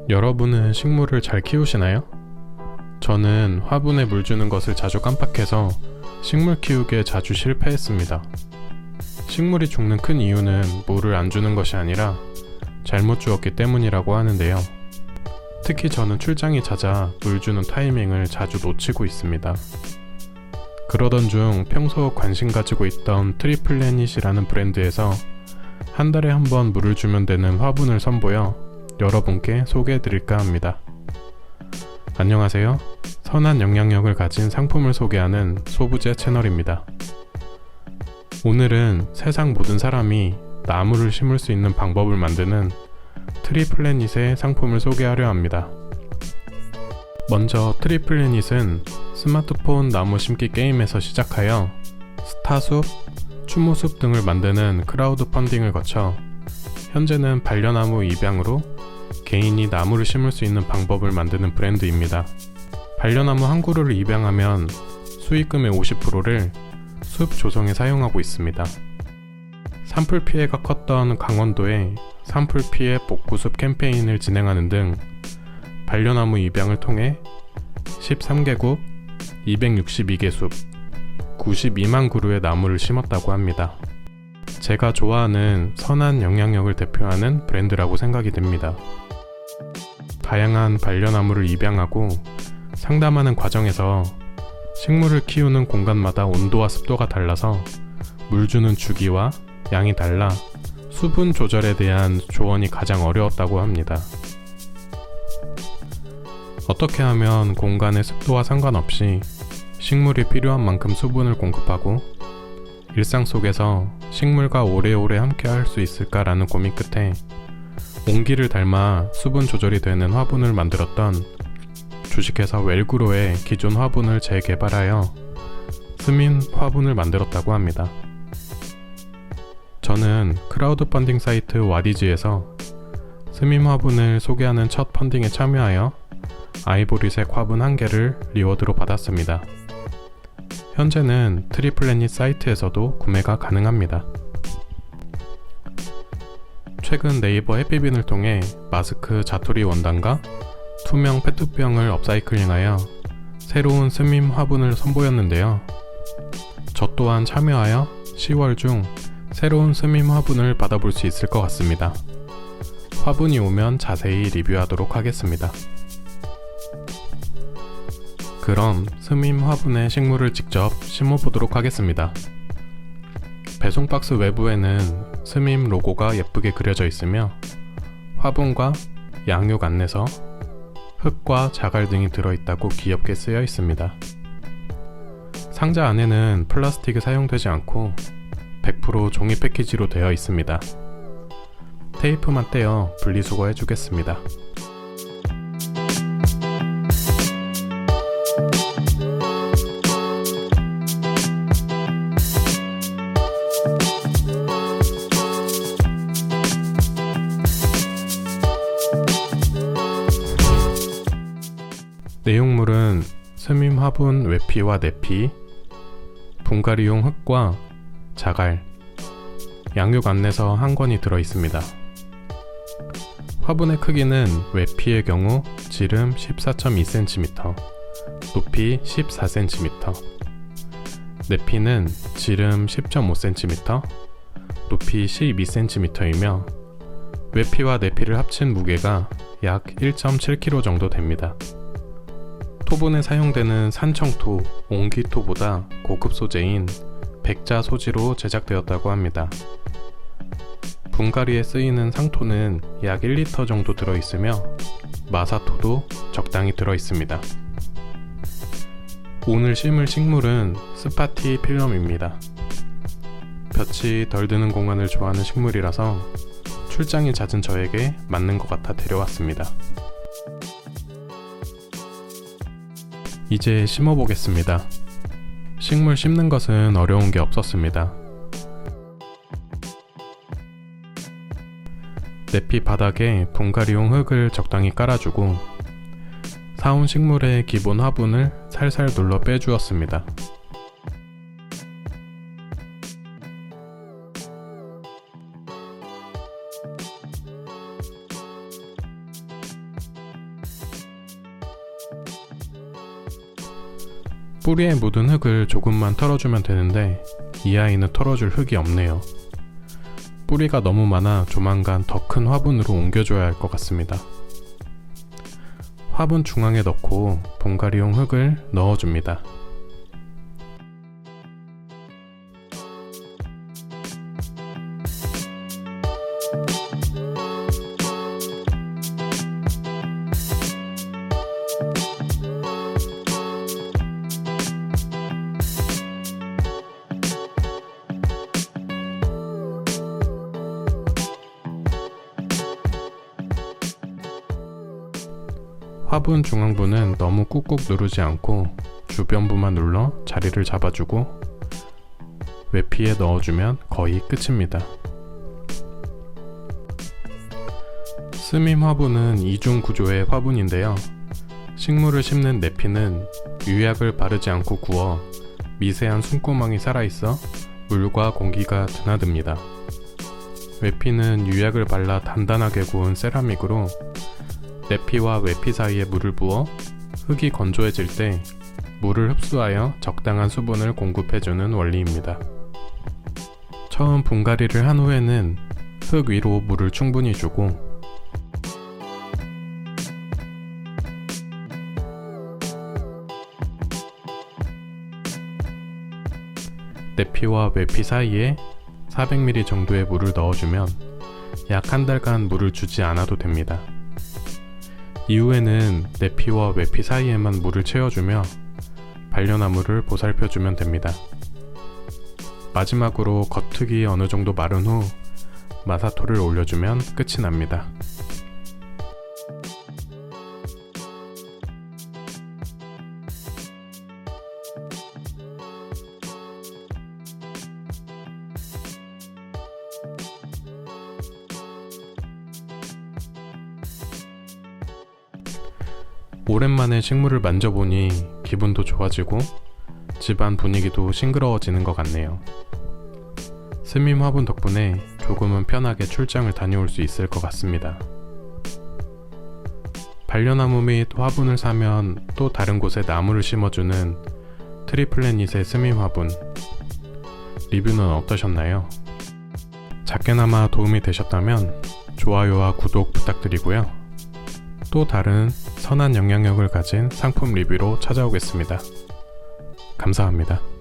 여러분은 식물을 잘 키우시나요? 저는 화분에 물 주는 것을 자주 깜빡해서 식물 키우기에 자주 실패했습니다. 식물이 죽는 큰 이유는 물을 안 주는 것이 아니라 잘못 주었기 때문이라고 하는데요. 특히 저는 출장이 잦아 물 주는 타이밍을 자주 놓치고 있습니다. 그러던 중 평소 관심 가지고 있던 트리플래닛이라는 브랜드에서 한 달에 한 번 물을 주면 되는 화분을 선보여 여러분께 소개해드릴까 합니다. 안녕하세요. 선한 영향력을 가진 상품을 소개하는 소부제 채널입니다. 오늘은 세상 모든 사람이 나무를 심을 수 있는 방법을 만드는 트리플래닛의 상품을 소개하려 합니다. 먼저 트리플래닛은 스마트폰 나무 심기 게임에서 시작하여 스타숲, 추모숲 등을 만드는 크라우드 펀딩을 거쳐 현재는 반려나무 입양으로 개인이 나무를 심을 수 있는 방법을 만드는 브랜드입니다. 반려나무 한 그루를 입양하면 수익금의 50%를 숲 조성에 사용하고 있습니다. 산불 피해가 컸던 강원도에 산불 피해 복구숲 캠페인을 진행하는 등 반려나무 입양을 통해 13개국 262개 숲 92만 그루의 나무를 심었다고 합니다. 제가 좋아하는 선한 영향력을 대표하는 브랜드라고 생각이 됩니다. 다양한 반려나무를 입양하고 상담하는 과정에서 식물을 키우는 공간마다 온도와 습도가 달라서 물 주는 주기와 양이 달라 수분 조절에 대한 조언이 가장 어려웠다고 합니다. 어떻게 하면 공간의 습도와 상관없이 식물이 필요한 만큼 수분을 공급하고 일상 속에서 식물과 오래오래 함께 할 수 있을까라는 고민 끝에 옹기를 닮아 수분 조절이 되는 화분을 만들었던 주식회사 웰그로의 기존 화분을 재개발하여 스민 화분을 만들었다고 합니다. 저는 크라우드 펀딩 사이트 와디즈에서 스민 화분을 소개하는 첫 펀딩에 참여하여 아이보리색 화분 1개를 리워드로 받았습니다. 현재는 트리플래닛 사이트에서도 구매가 가능합니다. 최근 네이버 해피빈을 통해 마스크 자투리 원단과 투명 페트병을 업사이클링하여 새로운 스밈 화분을 선보였는데요. 저 또한 참여하여 10월 중 새로운 스밈 화분을 받아볼 수 있을 것 같습니다. 화분이 오면 자세히 리뷰하도록 하겠습니다. 그럼 스밈 화분에 식물을 직접 심어보도록 하겠습니다. 배송 박스 외부에는 스밈 로고가 예쁘게 그려져 있으며 화분과 양육 안내서, 흙과 자갈 등이 들어있다고 귀엽게 쓰여 있습니다. 상자 안에는 플라스틱이 사용되지 않고 100% 종이 패키지로 되어 있습니다. 테이프만 떼어 분리수거 해주겠습니다. 내용물은 스밈 화분 외피와 내피, 분갈이용 흙과 자갈, 양육 안내서 한 권이 들어있습니다. 화분의 크기는 외피의 경우 지름 14.2cm, 높이 14cm, 내피는 지름 10.5cm, 높이 12cm이며 외피와 내피를 합친 무게가 약 1.7kg 정도 됩니다. 토분에 사용되는 산청토, 옹기토보다 고급 소재인 백자 소지로 제작되었다고 합니다. 분갈이에 쓰이는 상토는 약 1리터 정도 들어있으며 마사토도 적당히 들어있습니다. 오늘 심을 식물은 스파티 필럼입니다. 볕이 덜 드는 공간을 좋아하는 식물이라서 출장이 잦은 저에게 맞는 것 같아 데려왔습니다. 이제 심어보겠습니다. 식물 심는 것은 어려운 게 없었습니다. 내피 바닥에 분갈이용 흙을 적당히 깔아주고 사온 식물의 기본 화분을 살살 눌러 빼주었습니다. 뿌리에 묻은 흙을 조금만 털어주면 되는데 이 아이는 털어줄 흙이 없네요. 뿌리가 너무 많아 조만간 더 큰 화분으로 옮겨줘야 할 것 같습니다. 화분 중앙에 넣고 봉가리용 흙을 넣어줍니다. 화분 중앙부는 너무 꾹꾹 누르지 않고 주변부만 눌러 자리를 잡아주고 외피에 넣어주면 거의 끝입니다. 스밈 화분은 이중 구조의 화분인데요. 식물을 심는 내피는 유약을 바르지 않고 구워 미세한 숨구멍이 살아있어 물과 공기가 드나듭니다. 외피는 유약을 발라 단단하게 구운 세라믹으로 내피와 외피 사이에 물을 부어 흙이 건조해질 때 물을 흡수하여 적당한 수분을 공급해주는 원리입니다. 처음 분갈이를 한 후에는 흙 위로 물을 충분히 주고 내피와 외피 사이에 400ml 정도의 물을 넣어주면 약 한 달간 물을 주지 않아도 됩니다. 이후에는 내피와 외피 사이에만 물을 채워주며 반려나무를 보살펴주면 됩니다. 마지막으로 겉흙이 어느 정도 마른 후 마사토를 올려주면 끝이 납니다. 오랜만에 식물을 만져보니 기분도 좋아지고 집안 분위기도 싱그러워지는 것 같네요. 스밈 화분 덕분에 조금은 편하게 출장을 다녀올 수 있을 것 같습니다. 반려나무 및 화분을 사면 또 다른 곳에 나무를 심어주는 트리플래닛의 스밈 화분 리뷰는 어떠셨나요? 작게나마 도움이 되셨다면 좋아요와 구독 부탁드리고요. 또 다른 선한 영향력을 가진 상품 리뷰로 찾아오겠습니다. 감사합니다.